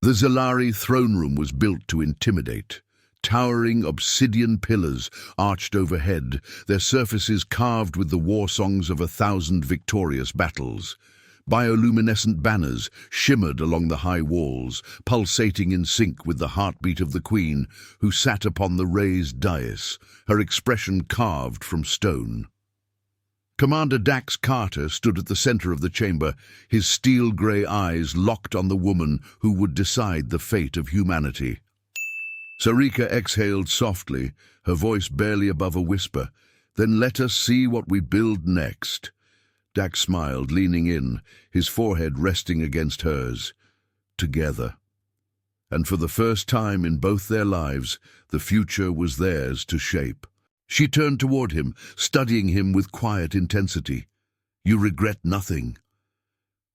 The Xelari throne room was built to intimidate. Towering obsidian pillars arched overhead, their surfaces carved with the war songs of 1,000 victorious battles. Bioluminescent banners shimmered along the high walls, pulsating in sync with the heartbeat of the Queen, who sat upon the raised dais, her expression carved from stone. Commander Dax Carter stood at the center of the chamber, his steel-grey eyes locked on the woman who would decide the fate of humanity. Sari'ka exhaled softly, her voice barely above a whisper. "Then let us see what we build next." Dax smiled, leaning in, his forehead resting against hers. Together. And for the first time in both their lives, the future was theirs to shape. She turned toward him, studying him with quiet intensity. "You regret nothing."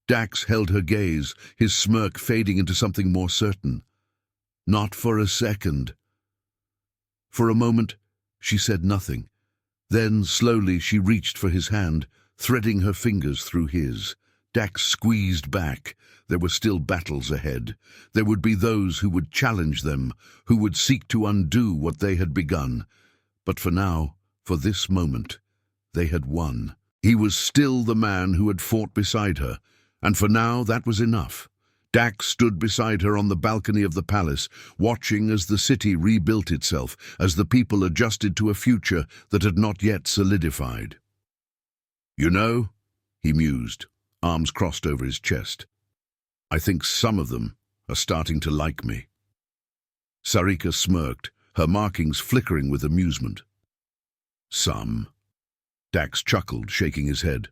Dax held her gaze, his smirk fading into something more certain. "Not for a second." For a moment, she said nothing. Then, slowly, she reached for his hand, threading her fingers through his. Dax squeezed back. There were still battles ahead. There would be those who would challenge them, who would seek to undo what they had begun. But for now, for this moment, they had won. He was still the man who had fought beside her, and for now that was enough. Dax stood beside her on the balcony of the palace, watching as the city rebuilt itself, as the people adjusted to a future that had not yet solidified. "You know," he mused, arms crossed over his chest, "I think some of them are starting to like me." Sari'ka smirked, her markings flickering with amusement. "Some?" Dax chuckled, shaking his head.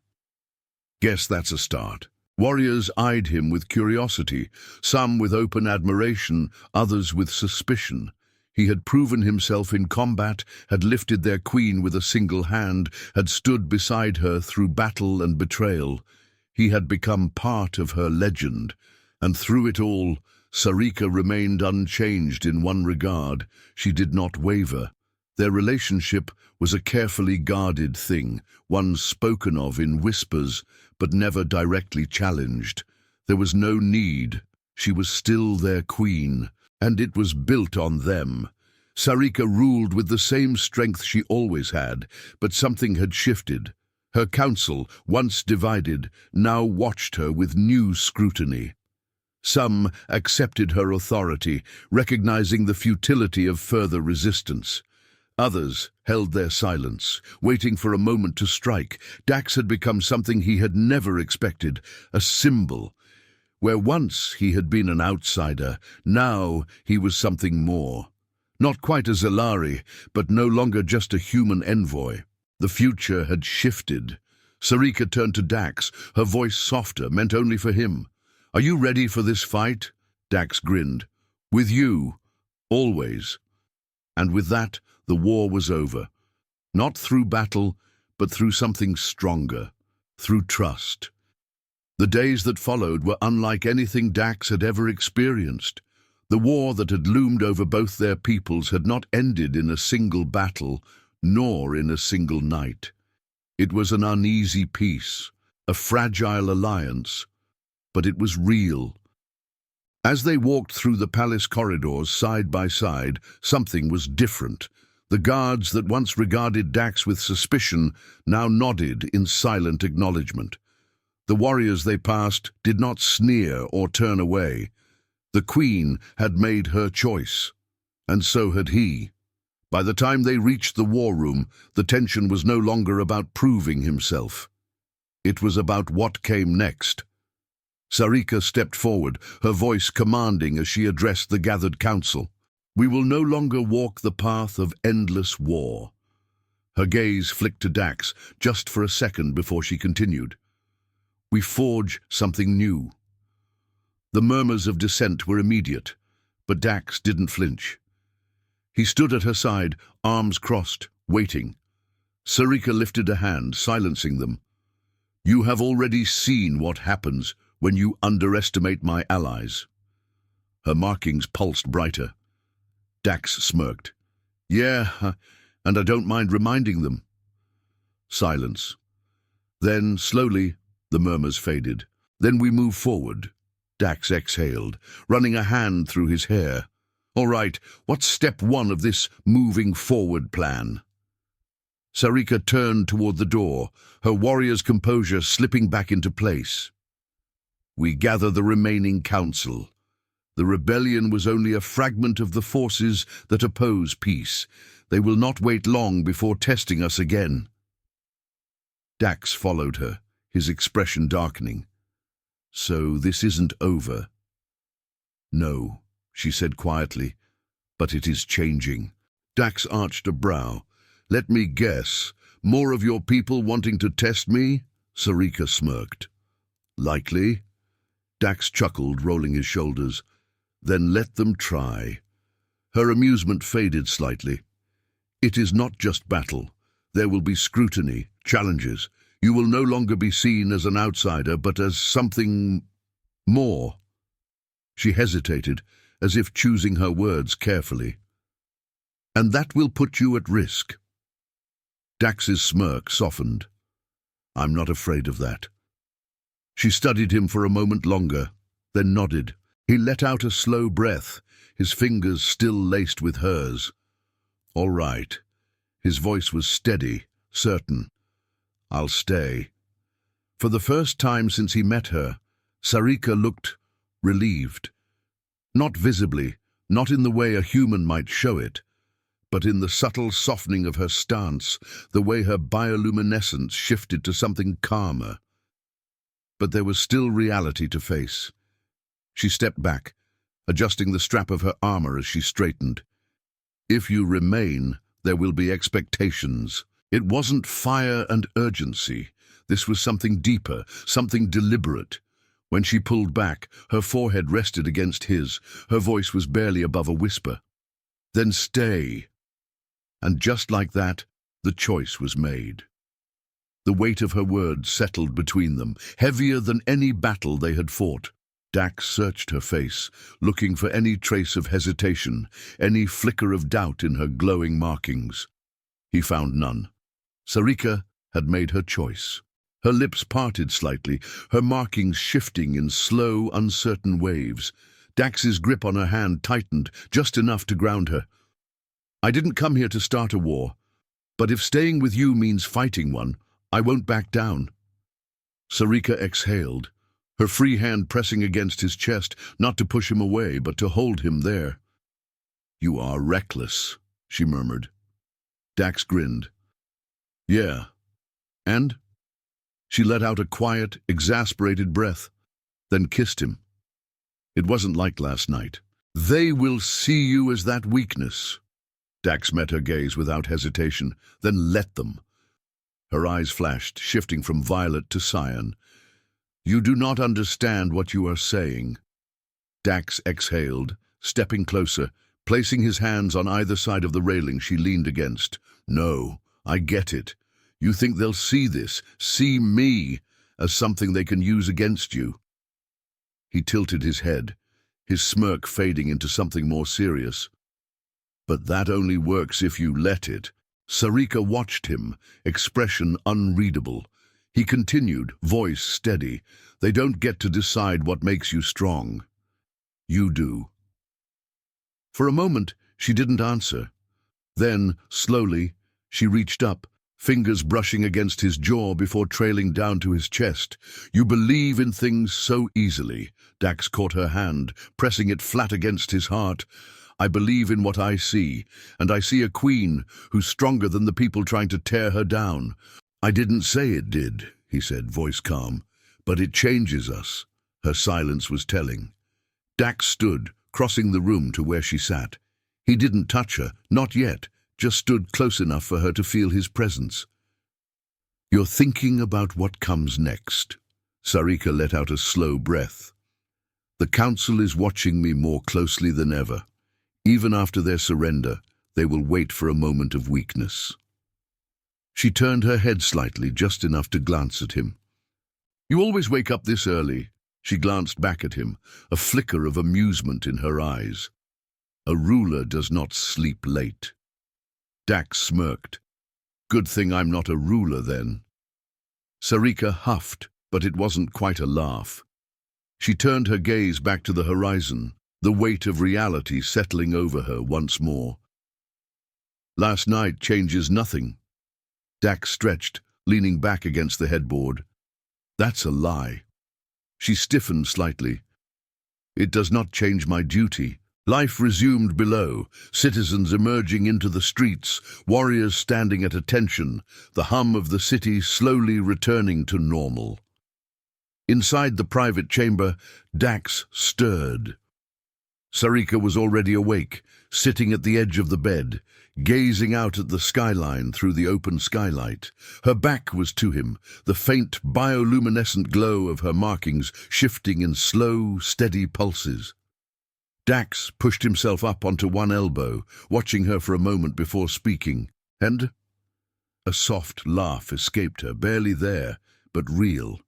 "Guess that's a start." Warriors eyed him with curiosity, some with open admiration, others with suspicion. He had proven himself in combat, had lifted their queen with a single hand, had stood beside her through battle and betrayal. He had become part of her legend, and through it all, Sari'ka remained unchanged in one regard. She did not waver. Their relationship was a carefully guarded thing, one spoken of in whispers, but never directly challenged. There was no need. She was still their queen, and it was built on them. Sari'ka ruled with the same strength she always had, but something had shifted. Her council, once divided, now watched her with new scrutiny. Some accepted her authority, recognizing the futility of further resistance. Others held their silence, waiting for a moment to strike. Dax had become something he had never expected, a symbol. Where once he had been an outsider, now he was something more. Not quite a Xelari, but no longer just a human envoy. The future had shifted. Sari'ka turned to Dax, her voice softer, meant only for him. "Are you ready for this fight?" Dax grinned. "With you, always." And with that, the war was over. Not through battle, but through something stronger, through trust. The days that followed were unlike anything Dax had ever experienced. The war that had loomed over both their peoples had not ended in a single battle, nor in a single night. It was an uneasy peace, a fragile alliance, but it was real. As they walked through the palace corridors side by side, something was different. The guards that once regarded Dax with suspicion now nodded in silent acknowledgement. The warriors they passed did not sneer or turn away. The Queen had made her choice, and so had he. By the time they reached the war room, the tension was no longer about proving himself. It was about what came next. Sari'ka stepped forward, her voice commanding as she addressed the gathered council. "We will no longer walk the path of endless war." Her gaze flicked to Dax just for a second before she continued. "We forge something new." The murmurs of dissent were immediate, but Dax didn't flinch. He stood at her side, arms crossed, waiting. Sari'ka lifted a hand, silencing them. "You have already seen what happens when you underestimate my allies." Her markings pulsed brighter. Dax smirked. "Yeah, and I don't mind reminding them." Silence. Then, slowly, the murmurs faded. "Then we move forward. Dax exhaled, running a hand through his hair. All right, what's step one of this moving forward plan? Sari'ka turned toward the door, her warrior's composure slipping back into place. We gather the remaining council. The rebellion was only a fragment of the forces that oppose peace. They will not wait long before testing us again. Dax followed her, his expression darkening. So this isn't over. No, she said quietly, but it is changing. Dax arched a brow. Let me guess, more of your people wanting to test me? Sari'ka smirked. Likely. Dax chuckled, rolling his shoulders. Then let them try. Her amusement faded slightly. It is not just battle. There will be scrutiny, challenges. You will no longer be seen as an outsider, but as something more. She hesitated, as if choosing her words carefully. And that will put you at risk. Dax's smirk softened. I'm not afraid of that. She studied him for a moment longer, then nodded. He let out a slow breath, his fingers still laced with hers. All right. His voice was steady, certain. I'll stay. For the first time since he met her, Sari'ka looked relieved. Not visibly, not in the way a human might show it, but in the subtle softening of her stance, the way her bioluminescence shifted to something calmer. But there was still reality to face. She stepped back, adjusting the strap of her armor as she straightened. If you remain, there will be expectations. It wasn't fire and urgency. This was something deeper, something deliberate. When she pulled back, her forehead rested against his. Her voice was barely above a whisper. Then stay. And just like that, the choice was made. The weight of her words settled between them, heavier than any battle they had fought. Dax searched her face, looking for any trace of hesitation, any flicker of doubt in her glowing markings. He found none. Sari'ka had made her choice. Her lips parted slightly, her markings shifting in slow, uncertain waves. Dax's grip on her hand tightened, just enough to ground her. I didn't come here to start a war, but if staying with you means fighting one, I won't back down. Sari'ka exhaled, her free hand pressing against his chest, not to push him away, but to hold him there. You are reckless, she murmured. Dax grinned. Yeah. And? She let out a quiet, exasperated breath, then kissed him. It wasn't like last night. They will see you as that weakness. Dax met her gaze without hesitation, then let them. Her eyes flashed, shifting from violet to cyan. You do not understand what you are saying. Dax exhaled, stepping closer, placing his hands on either side of the railing she leaned against. No, I get it. You think they'll see this, see me, as something they can use against you. He tilted his head, his smirk fading into something more serious. But that only works if you let it. Sari'ka watched him, expression unreadable. He continued, voice steady. They don't get to decide what makes you strong. You do. For a moment, she didn't answer. Then, slowly, she reached up, fingers brushing against his jaw before trailing down to his chest. You believe in things so easily. Dax caught her hand, pressing it flat against his heart. I believe in what I see, and I see a queen who's stronger than the people trying to tear her down. I didn't say it did, he said, voice calm, but it changes us. Her silence was telling. Dax stood, crossing the room to where she sat. He didn't touch her, not yet, just stood close enough for her to feel his presence. You're thinking about what comes next. Sari'ka let out a slow breath. The council is watching me more closely than ever. Even after their surrender, they will wait for a moment of weakness. She turned her head slightly, just enough to glance at him. You always wake up this early. She glanced back at him, a flicker of amusement in her eyes. A ruler does not sleep late. Dax smirked. Good thing I'm not a ruler then. Sari'ka huffed, but it wasn't quite a laugh. She turned her gaze back to the horizon, the weight of reality settling over her once more. Last night changes nothing. Dax stretched, leaning back against the headboard. That's a lie. She stiffened slightly. It does not change my duty. Life resumed below, citizens emerging into the streets, warriors standing at attention, the hum of the city slowly returning to normal. Inside the private chamber, Dax stirred. Sari'ka was already awake, sitting at the edge of the bed, gazing out at the skyline through the open skylight. Her back was to him, the faint bioluminescent glow of her markings shifting in slow, steady pulses. Dax pushed himself up onto one elbow, watching her for a moment before speaking, and a soft laugh escaped her, barely there, but real.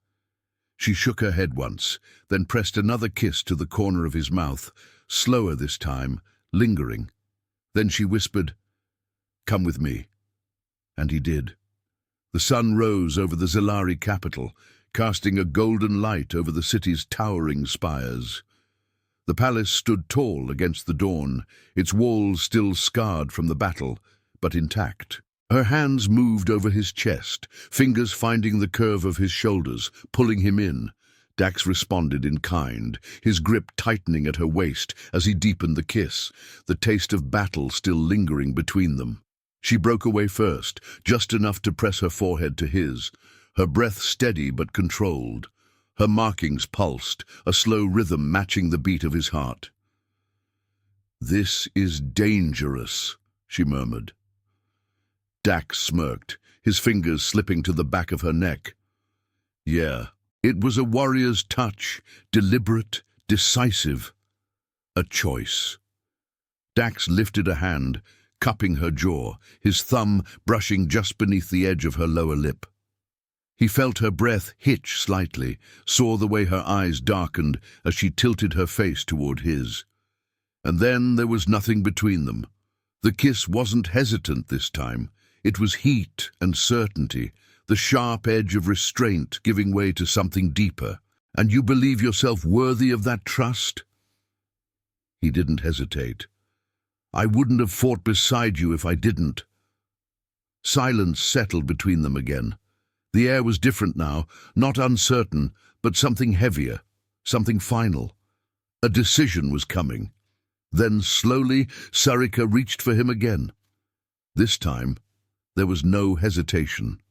She shook her head once, then pressed another kiss to the corner of his mouth, slower this time, lingering. Then she whispered, "Come with me." And he did. The sun rose over the Xelari capital, casting a golden light over the city's towering spires. The palace stood tall against the dawn, its walls still scarred from the battle, but intact. Her hands moved over his chest, fingers finding the curve of his shoulders, pulling him in. Dax responded in kind, his grip tightening at her waist as he deepened the kiss, the taste of battle still lingering between them. She broke away first, just enough to press her forehead to his, her breath steady but controlled. Her markings pulsed, a slow rhythm matching the beat of his heart. "This is dangerous," she murmured. Dax smirked, his fingers slipping to the back of her neck. Yeah, it was a warrior's touch, deliberate, decisive. A choice. Dax lifted a hand, cupping her jaw, his thumb brushing just beneath the edge of her lower lip. He felt her breath hitch slightly, saw the way her eyes darkened as she tilted her face toward his. And then there was nothing between them. The kiss wasn't hesitant this time. It was heat and certainty, the sharp edge of restraint giving way to something deeper. "And you believe yourself worthy of that trust?" He didn't hesitate. "I wouldn't have fought beside you if I didn't." Silence settled between them again. The air was different now, not uncertain, but something heavier, something final. A decision was coming. Then, slowly, Sari'ka reached for him again. This time, there was no hesitation.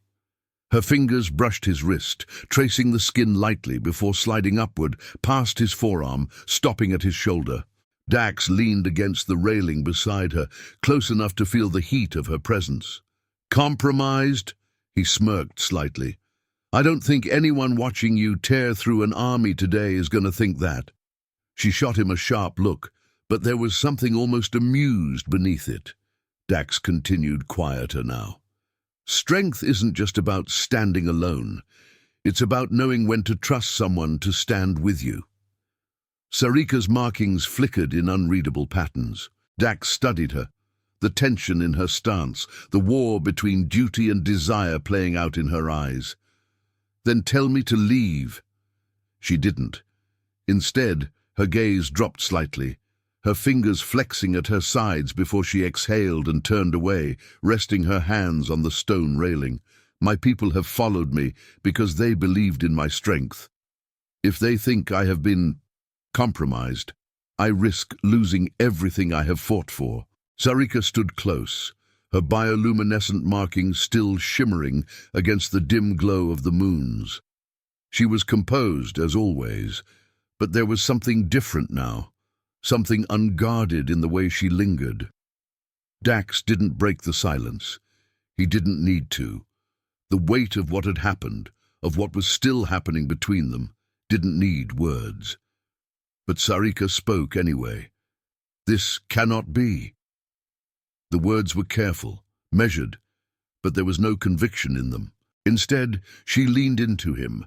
Her fingers brushed his wrist, tracing the skin lightly before sliding upward, past his forearm, stopping at his shoulder. Dax leaned against the railing beside her, close enough to feel the heat of her presence. "Compromised?" He smirked slightly. "I don't think anyone watching you tear through an army today is going to think that." She shot him a sharp look, but there was something almost amused beneath it. Dax continued quieter now. "Strength isn't just about standing alone. It's about knowing when to trust someone to stand with you." Sari'ka's markings flickered in unreadable patterns. Dax studied her, the tension in her stance, the war between duty and desire playing out in her eyes. "Then tell me to leave." She didn't. Instead, her gaze dropped slightly, her fingers flexing at her sides before she exhaled and turned away, resting her hands on the stone railing. "My people have followed me because they believed in my strength. If they think I have been compromised, I risk losing everything I have fought for." Sari'ka stood close, her bioluminescent markings still shimmering against the dim glow of the moons. She was composed, as always, but there was something different now, something unguarded in the way she lingered. Dax didn't break the silence. He didn't need to. The weight of what had happened, of what was still happening between them, didn't need words. But Sari'ka spoke anyway. "This cannot be." The words were careful, measured, but there was no conviction in them. Instead, she leaned into him,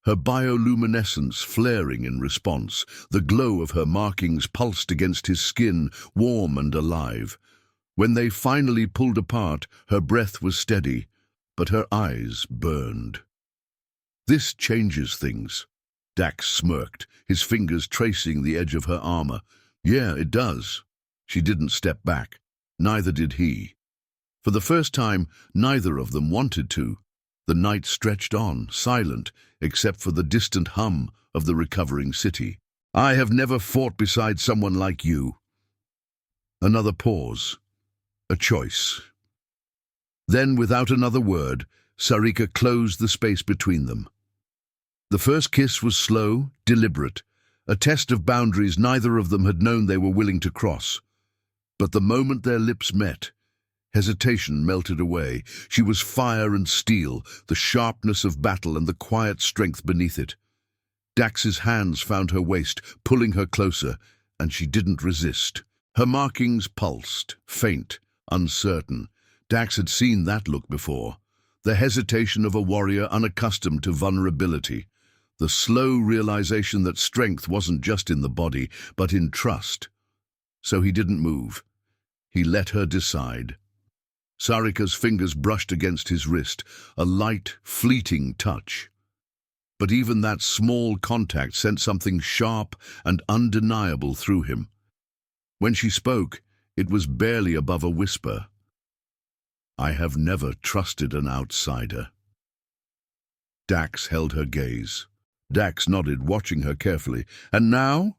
her bioluminescence flaring in response. The glow of her markings pulsed against his skin, warm and alive. When they finally pulled apart, her breath was steady, but her eyes burned. "This changes things." Dax smirked, his fingers tracing the edge of her armor. Yeah, it does. She didn't step back. Neither did he. For the first time, neither of them wanted to. The night stretched on, silent, except for the distant hum of the recovering city. I have never fought beside someone like you. Another pause. A choice. Then, without another word, Sari'ka closed the space between them. The first kiss was slow, deliberate, a test of boundaries neither of them had known they were willing to cross. But the moment their lips met, hesitation melted away. She was fire and steel, the sharpness of battle and the quiet strength beneath it. Dax's hands found her waist, pulling her closer, and she didn't resist. Her markings pulsed, faint, uncertain. Dax had seen that look before. The hesitation of a warrior unaccustomed to vulnerability. The slow realization that strength wasn't just in the body, but in trust. So he didn't move. He let her decide. Sari'ka's fingers brushed against his wrist, a light, fleeting touch. But even that small contact sent something sharp and undeniable through him. When she spoke, it was barely above a whisper. I have never trusted an outsider. Dax held her gaze. Dax nodded, watching her carefully. And now?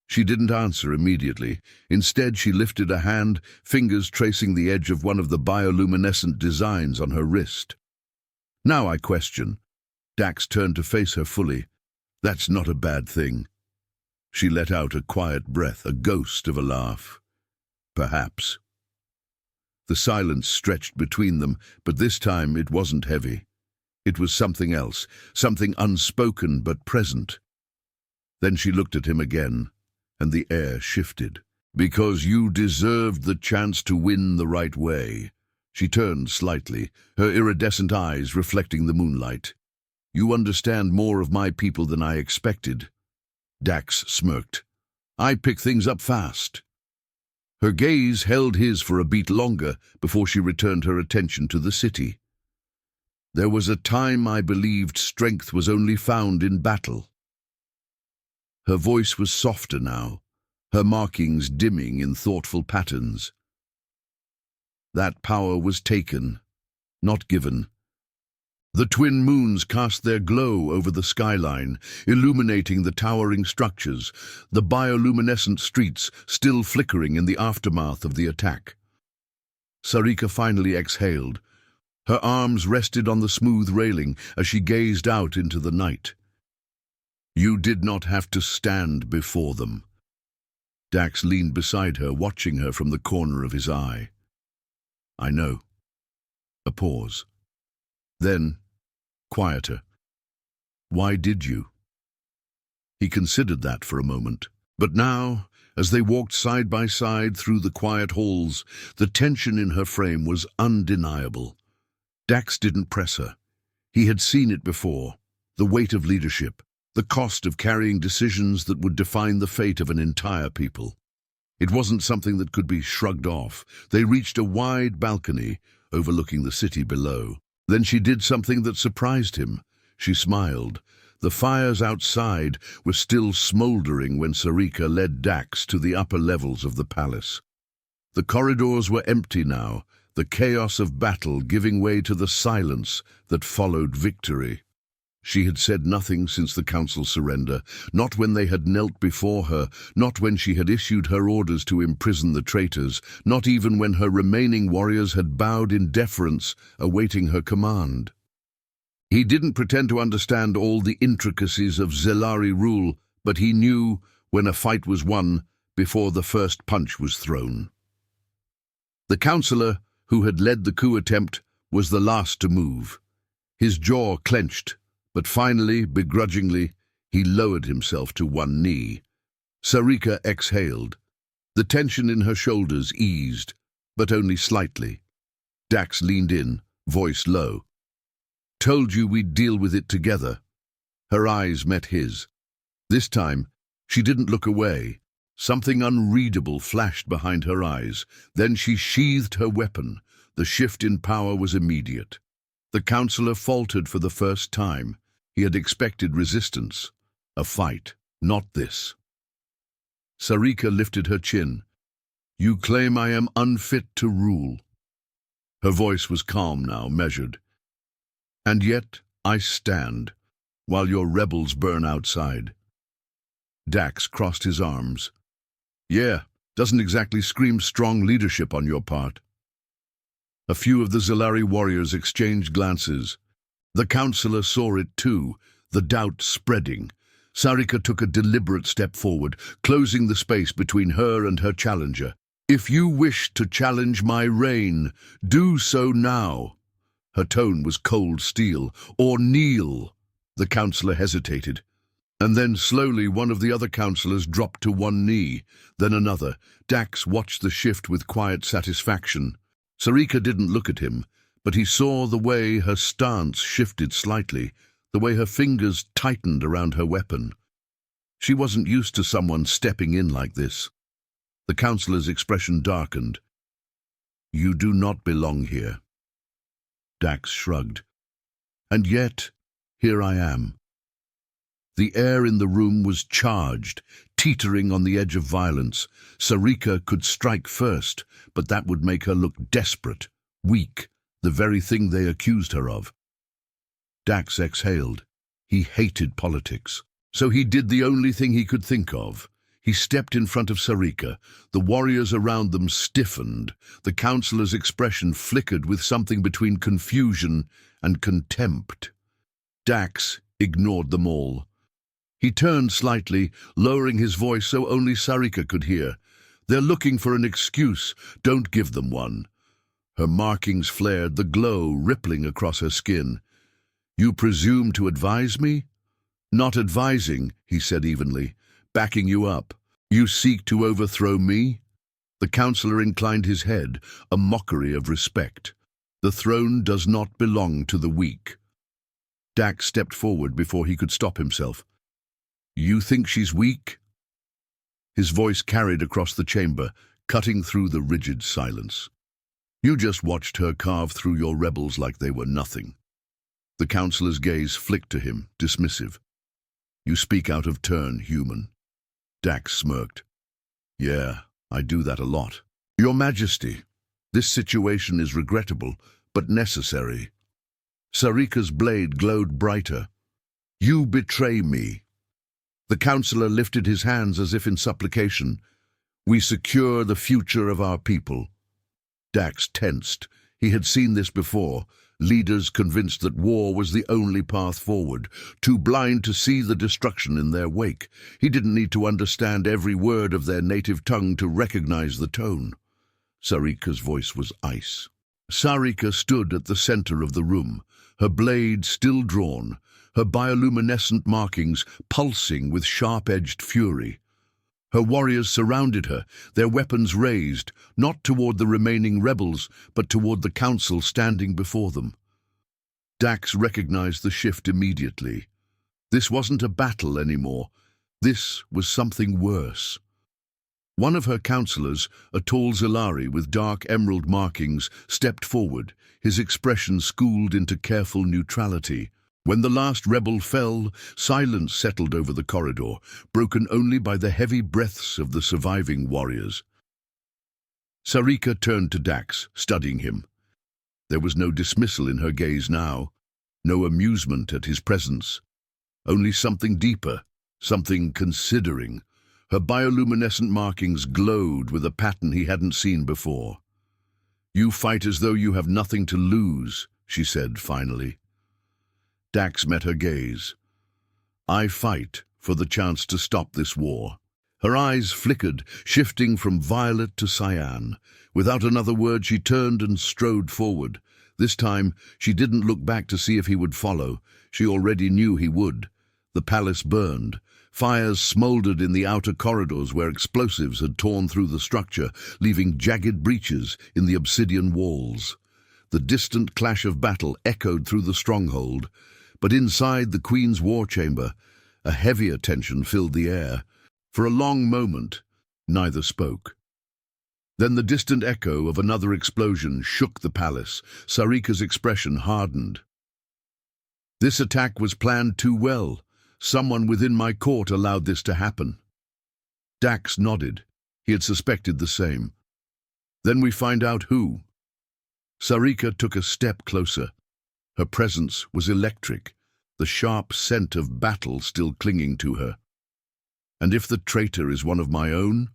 She didn't answer immediately. Instead, she lifted a hand, fingers tracing the edge of one of the bioluminescent designs on her wrist. Now I question. Dax turned to face her fully. That's not a bad thing. She let out a quiet breath, a ghost of a laugh. Perhaps. The silence stretched between them, but this time it wasn't heavy. It was something else, something unspoken but present. Then she looked at him again, and the air shifted. Because you deserved the chance to win the right way. She turned slightly, her iridescent eyes reflecting the moonlight. You understand more of my people than I expected. Dax smirked. I pick things up fast. Her gaze held his for a beat longer before she returned her attention to the city. There was a time I believed strength was only found in battle. Her voice was softer now, her markings dimming in thoughtful patterns. That power was taken, not given. The twin moons cast their glow over the skyline, illuminating the towering structures, the bioluminescent streets still flickering in the aftermath of the attack. Sari'ka finally exhaled. Her arms rested on the smooth railing as she gazed out into the night. You did not have to stand before them. Dax leaned beside her, watching her from the corner of his eye. I know. A pause. Then, quieter. Why did you? He considered that for a moment. But now, as they walked side by side through the quiet halls, the tension in her frame was undeniable. Dax didn't press her. He had seen it before. The weight of leadership, the cost of carrying decisions that would define the fate of an entire people. It wasn't something that could be shrugged off. They reached a wide balcony overlooking the city below. Then she did something that surprised him. She smiled. The fires outside were still smoldering when Sari'ka led Dax to the upper levels of the palace. The corridors were empty now, the chaos of battle giving way to the silence that followed victory. She had said nothing since the council's surrender, not when they had knelt before her, not when she had issued her orders to imprison the traitors, not even when her remaining warriors had bowed in deference, awaiting her command. He didn't pretend to understand all the intricacies of Xelari rule, but he knew when a fight was won before the first punch was thrown. The councillor, who had led the coup attempt, was the last to move. His jaw clenched, but finally, begrudgingly, he lowered himself to one knee. Sari'ka exhaled. The tension in her shoulders eased, but only slightly. Dax leaned in, voice low. Told you we'd deal with it together. Her eyes met his. This time, she didn't look away. Something unreadable flashed behind her eyes. Then she sheathed her weapon. The shift in power was immediate. The councillor faltered for the first time. He had expected resistance. A fight, not this. Sari'ka lifted her chin. You claim I am unfit to rule. Her voice was calm now, measured. And yet I stand, while your rebels burn outside. Dax crossed his arms. Yeah, doesn't exactly scream strong leadership on your part. A few of the Xelari warriors exchanged glances. The counselor saw it too, the doubt spreading. Sari'ka took a deliberate step forward, closing the space between her and her challenger. If you wish to challenge my reign, do so now. Her tone was cold steel. Or kneel. The counselor hesitated. And then slowly one of the other counselors dropped to one knee, then another. Dax watched the shift with quiet satisfaction. Sari'ka didn't look at him, but he saw the way her stance shifted slightly, the way her fingers tightened around her weapon. She wasn't used to someone stepping in like this. The counselor's expression darkened. You do not belong here. Dax shrugged. And yet, here I am. The air in the room was charged, teetering on the edge of violence. Sari'ka could strike first, but that would make her look desperate, weak, the very thing they accused her of. Dax exhaled. He hated politics, so he did the only thing he could think of. He stepped in front of Sari'ka. The warriors around them stiffened. The counselor's expression flickered with something between confusion and contempt. Dax ignored them all. He turned slightly, lowering his voice so only Sari'ka could hear. They're looking for an excuse. Don't give them one. Her markings flared, the glow rippling across her skin. You presume to advise me? Not advising, he said evenly. Backing you up. You seek to overthrow me? The counselor inclined his head, a mockery of respect. The throne does not belong to the weak. Dax stepped forward before he could stop himself. You think she's weak? His voice carried across the chamber, cutting through the rigid silence. You just watched her carve through your rebels like they were nothing. The counselor's gaze flicked to him, dismissive. You speak out of turn, human. Dax smirked. Yeah, I do that a lot. Your Majesty, this situation is regrettable, but necessary. Sari'ka's blade glowed brighter. You betray me. The counselor lifted his hands as if in supplication. We secure the future of our people. Dax tensed. He had seen this before. Leaders convinced that war was the only path forward, too blind to see the destruction in their wake. He didn't need to understand every word of their native tongue to recognize the tone. Sari'ka's voice was ice. Sari'ka stood at the center of the room, her blade still drawn, her bioluminescent markings pulsing with sharp-edged fury. Her warriors surrounded her, their weapons raised, not toward the remaining rebels, but toward the council standing before them. Dax recognized the shift immediately. This wasn't a battle anymore. This was something worse. One of her counselors, a tall Xelari with dark emerald markings, stepped forward, his expression schooled into careful neutrality. When the last rebel fell, silence settled over the corridor, broken only by the heavy breaths of the surviving warriors. Sari'ka turned to Dax, studying him. There was no dismissal in her gaze now, no amusement at his presence, only something deeper, something considering. Her bioluminescent markings glowed with a pattern he hadn't seen before. You fight as though you have nothing to lose, she said finally. Dax met her gaze. I fight for the chance to stop this war. Her eyes flickered, shifting from violet to cyan. Without another word, she turned and strode forward. This time, she didn't look back to see if he would follow. She already knew he would. The palace burned. Fires smoldered in the outer corridors where explosives had torn through the structure, leaving jagged breaches in the obsidian walls. The distant clash of battle echoed through the stronghold, but inside the Queen's war chamber, a heavier tension filled the air. For a long moment, neither spoke. Then the distant echo of another explosion shook the palace. Sari'ka's expression hardened. This attack was planned too well. Someone within my court allowed this to happen. Dax nodded. He had suspected the same. Then we find out who. Sari'ka took a step closer. Her presence was electric, the sharp scent of battle still clinging to her. And if the traitor is one of my own?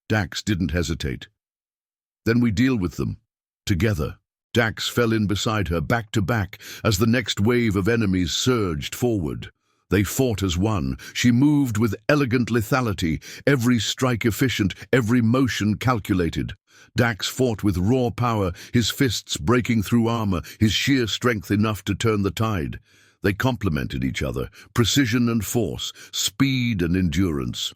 Dax didn't hesitate. Then we deal with them, together. Dax fell in beside her, back to back, as the next wave of enemies surged forward. They fought as one. She moved with elegant lethality, every strike efficient, every motion calculated. Dax fought with raw power, his fists breaking through armor, his sheer strength enough to turn the tide. They complemented each other, precision and force, speed and endurance.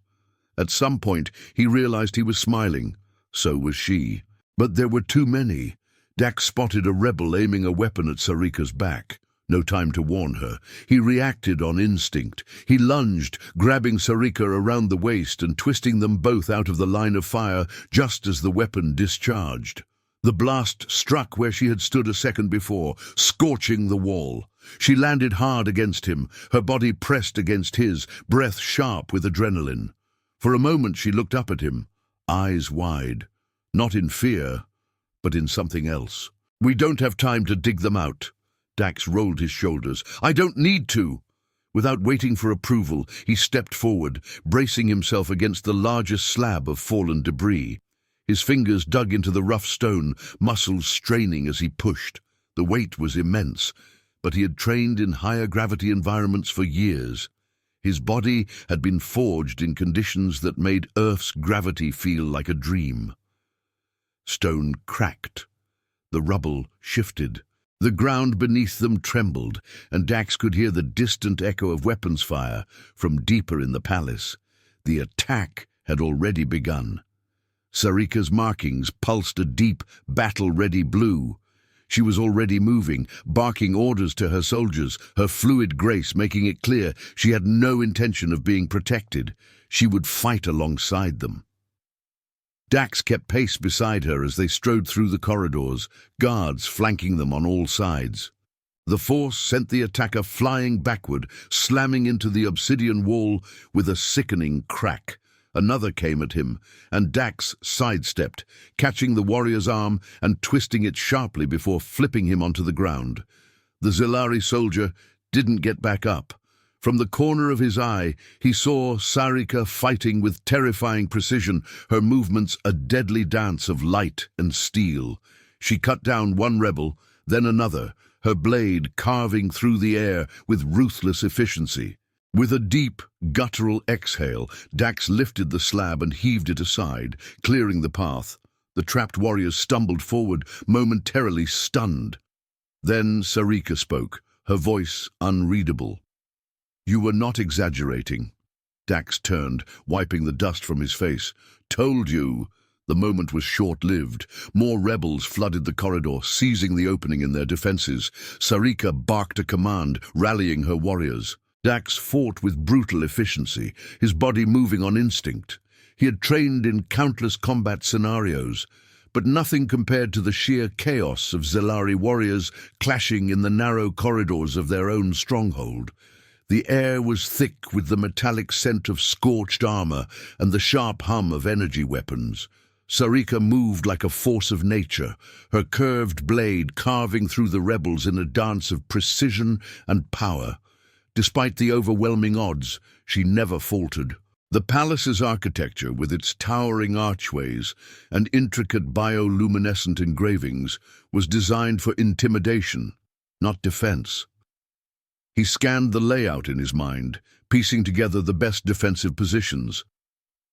At some point, he realized he was smiling. So was she. But there were too many. Dax spotted a rebel aiming a weapon at Sari'ka's back. No time to warn her. He reacted on instinct. He lunged, grabbing Sari'ka around the waist and twisting them both out of the line of fire just as the weapon discharged. The blast struck where she had stood a second before, scorching the wall. She landed hard against him, her body pressed against his, breath sharp with adrenaline. For a moment she looked up at him, eyes wide, not in fear, but in something else. "We don't have time to dig them out." Dax rolled his shoulders. "I don't need to." Without waiting for approval, he stepped forward, bracing himself against the largest slab of fallen debris. His fingers dug into the rough stone, muscles straining as he pushed. The weight was immense, but he had trained in higher gravity environments for years. His body had been forged in conditions that made Earth's gravity feel like a dream. Stone cracked. The rubble shifted. The ground beneath them trembled, and Dax could hear the distant echo of weapons fire from deeper in the palace. The attack had already begun. Sari'ka's markings pulsed a deep, battle-ready blue. She was already moving, barking orders to her soldiers, her fluid grace making it clear she had no intention of being protected. She would fight alongside them. Dax kept pace beside her as they strode through the corridors, guards flanking them on all sides. The force sent the attacker flying backward, slamming into the obsidian wall with a sickening crack. Another came at him, and Dax sidestepped, catching the warrior's arm and twisting it sharply before flipping him onto the ground. The Xelari soldier didn't get back up. From the corner of his eye, he saw Sari'ka fighting with terrifying precision, her movements a deadly dance of light and steel. She cut down one rebel, then another, her blade carving through the air with ruthless efficiency. With a deep, guttural exhale, Dax lifted the slab and heaved it aside, clearing the path. The trapped warriors stumbled forward, momentarily stunned. Then Sari'ka spoke, her voice unreadable. "You were not exaggerating." Dax turned, wiping the dust from his face. "Told you." The moment was short-lived. More rebels flooded the corridor, seizing the opening in their defenses. Sari'ka barked a command, rallying her warriors. Dax fought with brutal efficiency, his body moving on instinct. He had trained in countless combat scenarios, but nothing compared to the sheer chaos of Xelari warriors clashing in the narrow corridors of their own stronghold. The air was thick with the metallic scent of scorched armor and the sharp hum of energy weapons. Sari'ka moved like a force of nature, her curved blade carving through the rebels in a dance of precision and power. Despite the overwhelming odds, she never faltered. The palace's architecture, with its towering archways and intricate bioluminescent engravings, was designed for intimidation, not defense. He scanned the layout in his mind, piecing together the best defensive positions.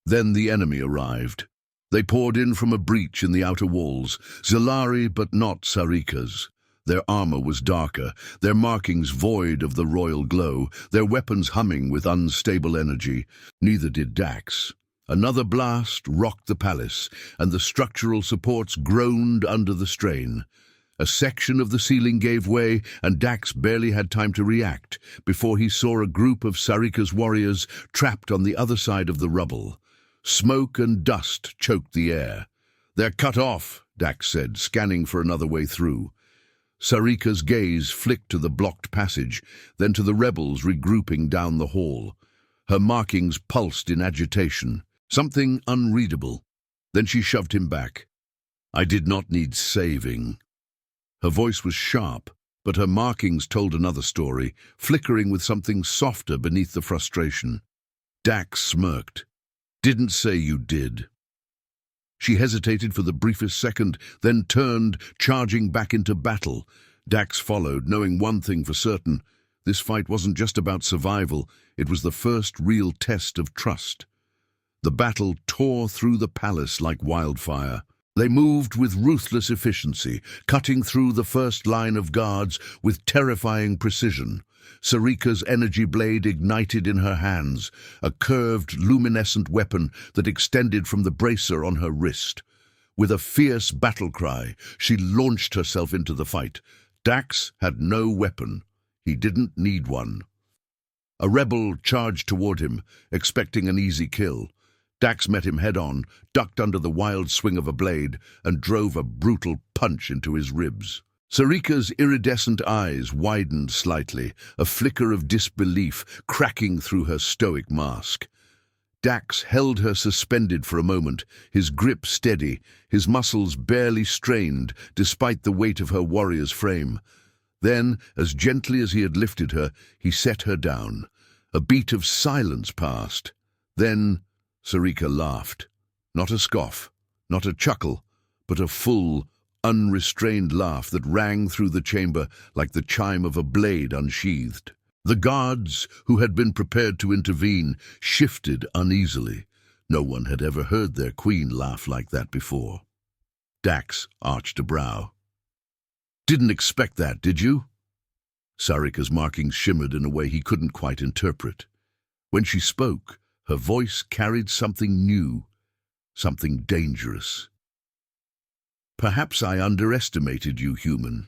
Then the enemy arrived. They poured in from a breach in the outer walls, Xelari but not Sari'ka's. Their armor was darker, their markings void of the royal glow, their weapons humming with unstable energy. Neither did Dax. Another blast rocked the palace, and the structural supports groaned under the strain. A section of the ceiling gave way, and Dax barely had time to react before he saw a group of Sari'ka's warriors trapped on the other side of the rubble. Smoke and dust choked the air. "They're cut off," Dax said, scanning for another way through. Sari'ka's gaze flicked to the blocked passage, then to the rebels regrouping down the hall. Her markings pulsed in agitation, something unreadable. Then she shoved him back. "I did not need saving." Her voice was sharp, but her markings told another story, flickering with something softer beneath the frustration. Dax smirked. "Didn't say you did." She hesitated for the briefest second, then turned, charging back into battle. Dax followed, knowing one thing for certain. This fight wasn't just about survival, it was the first real test of trust. The battle tore through the palace like wildfire. They moved with ruthless efficiency, cutting through the first line of guards with terrifying precision. Sari'ka's energy blade ignited in her hands, a curved, luminescent weapon that extended from the bracer on her wrist. With a fierce battle cry, she launched herself into the fight. Dax had no weapon. He didn't need one. A rebel charged toward him, expecting an easy kill. Dax met him head-on, ducked under the wild swing of a blade, and drove a brutal punch into his ribs. Sari'ka's iridescent eyes widened slightly, a flicker of disbelief cracking through her stoic mask. Dax held her suspended for a moment, his grip steady, his muscles barely strained despite the weight of her warrior's frame. Then, as gently as he had lifted her, he set her down. A beat of silence passed. Then Sari'ka laughed. Not a scoff, not a chuckle, but a full, unrestrained laugh that rang through the chamber like the chime of a blade unsheathed. The guards, who had been prepared to intervene, shifted uneasily. No one had ever heard their queen laugh like that before. Dax arched a brow. "Didn't expect that, did you?" Sari'ka's markings shimmered in a way he couldn't quite interpret. When she spoke, her voice carried something new, something dangerous. "Perhaps I underestimated you, human."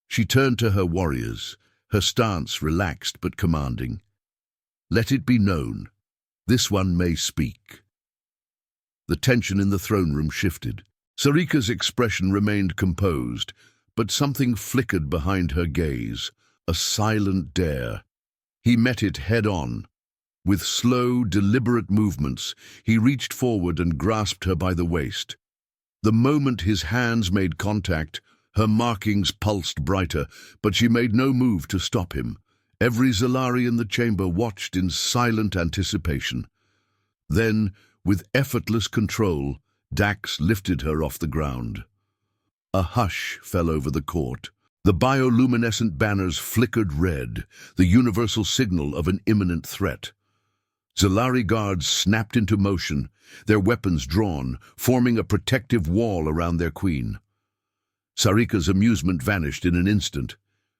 She turned to her warriors, her stance relaxed but commanding. "Let it be known, this one may speak." The tension in the throne room shifted. Sari'ka's expression remained composed, but something flickered behind her gaze, a silent dare. He met it head-on. With slow, deliberate movements, he reached forward and grasped her by the waist. The moment his hands made contact, her markings pulsed brighter, but she made no move to stop him. Every Xelari in the chamber watched in silent anticipation. Then, with effortless control, Dax lifted her off the ground. A hush fell over the court. The bioluminescent banners flickered red, the universal signal of an imminent threat. Xelari guards snapped into motion, their weapons drawn, forming a protective wall around their queen. Sari'ka's amusement vanished in an instant.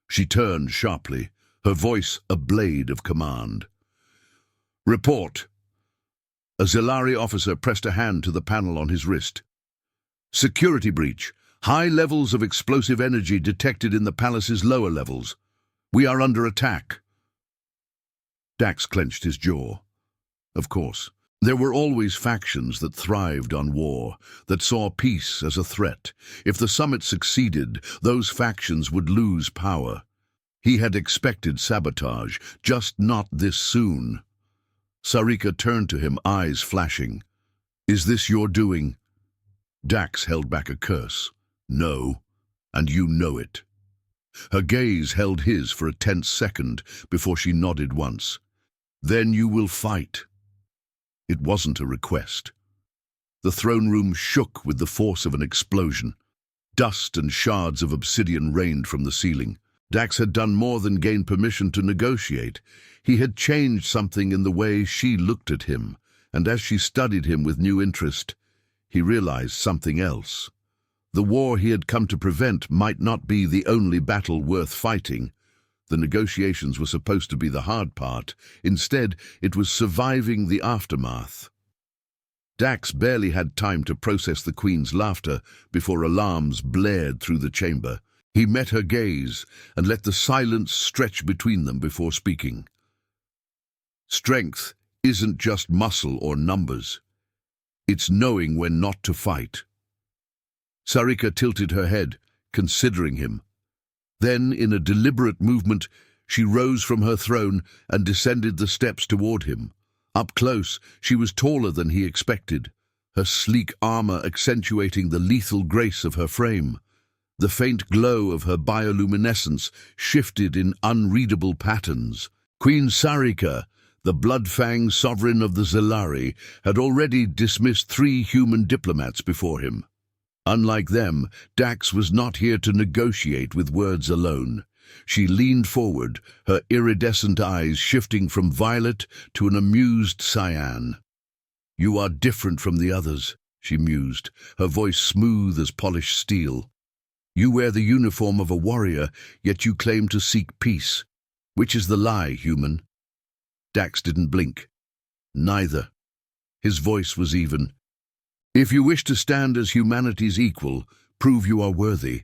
She turned sharply, her voice a blade of command. "Report." A Xelari officer pressed a hand to the panel on his wrist. "Security breach. High levels of explosive energy detected in the palace's lower levels. We are under attack." Dax clenched his jaw. Of course, there were always factions that thrived on war, that saw peace as a threat. If the summit succeeded, those factions would lose power. He had expected sabotage, just not this soon. Sari'ka turned to him, eyes flashing. "Is this your doing?" Dax held back a curse. "No, and you know it." Her gaze held his for a tense second before she nodded once. "Then you will fight." It wasn't a request. The throne room shook with the force of an explosion. Dust and shards of obsidian rained from the ceiling. Dax had done more than gain permission to negotiate. He had changed something in the way she looked at him, and as she studied him with new interest, he realized something else. The war he had come to prevent might not be the only battle worth fighting. The negotiations were supposed to be the hard part. Instead, it was surviving the aftermath. Dax barely had time to process the Queen's laughter before alarms blared through the chamber. He met her gaze and let the silence stretch between them before speaking. "Strength isn't just muscle or numbers. It's knowing when not to fight." Sari'ka tilted her head, considering him, Then, in a deliberate movement, she rose from her throne and descended the steps toward him. Up close, she was taller than he expected, her sleek armor accentuating the lethal grace of her frame. The faint glow of her bioluminescence shifted in unreadable patterns. Queen Sari'ka, the blood-fanged sovereign of the Xelari, had already dismissed 3 human diplomats before him. Unlike them, Dax was not here to negotiate with words alone. She leaned forward, her iridescent eyes shifting from violet to an amused cyan. "You are different from the others," she mused, her voice smooth as polished steel. "You wear the uniform of a warrior, yet you claim to seek peace. Which is the lie, human?" Dax didn't blink. "Neither." His voice was even. "If you wish to stand as humanity's equal, prove you are worthy."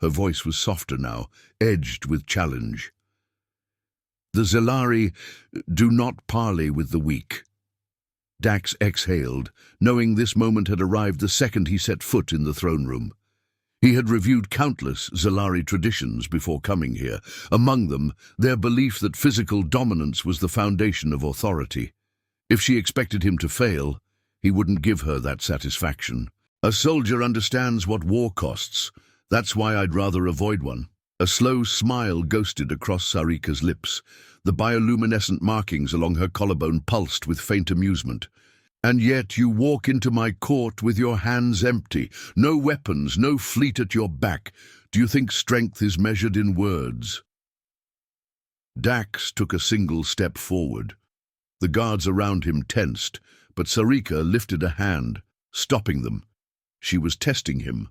Her voice was softer now, edged with challenge. "The Xelari do not parley with the weak." Dax exhaled, knowing this moment had arrived the second he set foot in the throne room. He had reviewed countless Xelari traditions before coming here, among them their belief that physical dominance was the foundation of authority. If she expected him to fail, he wouldn't give her that satisfaction. "A soldier understands what war costs. That's why I'd rather avoid one." A slow smile ghosted across Sari'ka's lips. The bioluminescent markings along her collarbone pulsed with faint amusement. "And yet you walk into my court with your hands empty, no weapons, no fleet at your back. Do you think strength is measured in words?" Dax took a single step forward. The guards around him tensed, but Sari'ka lifted a hand, stopping them. She was testing him.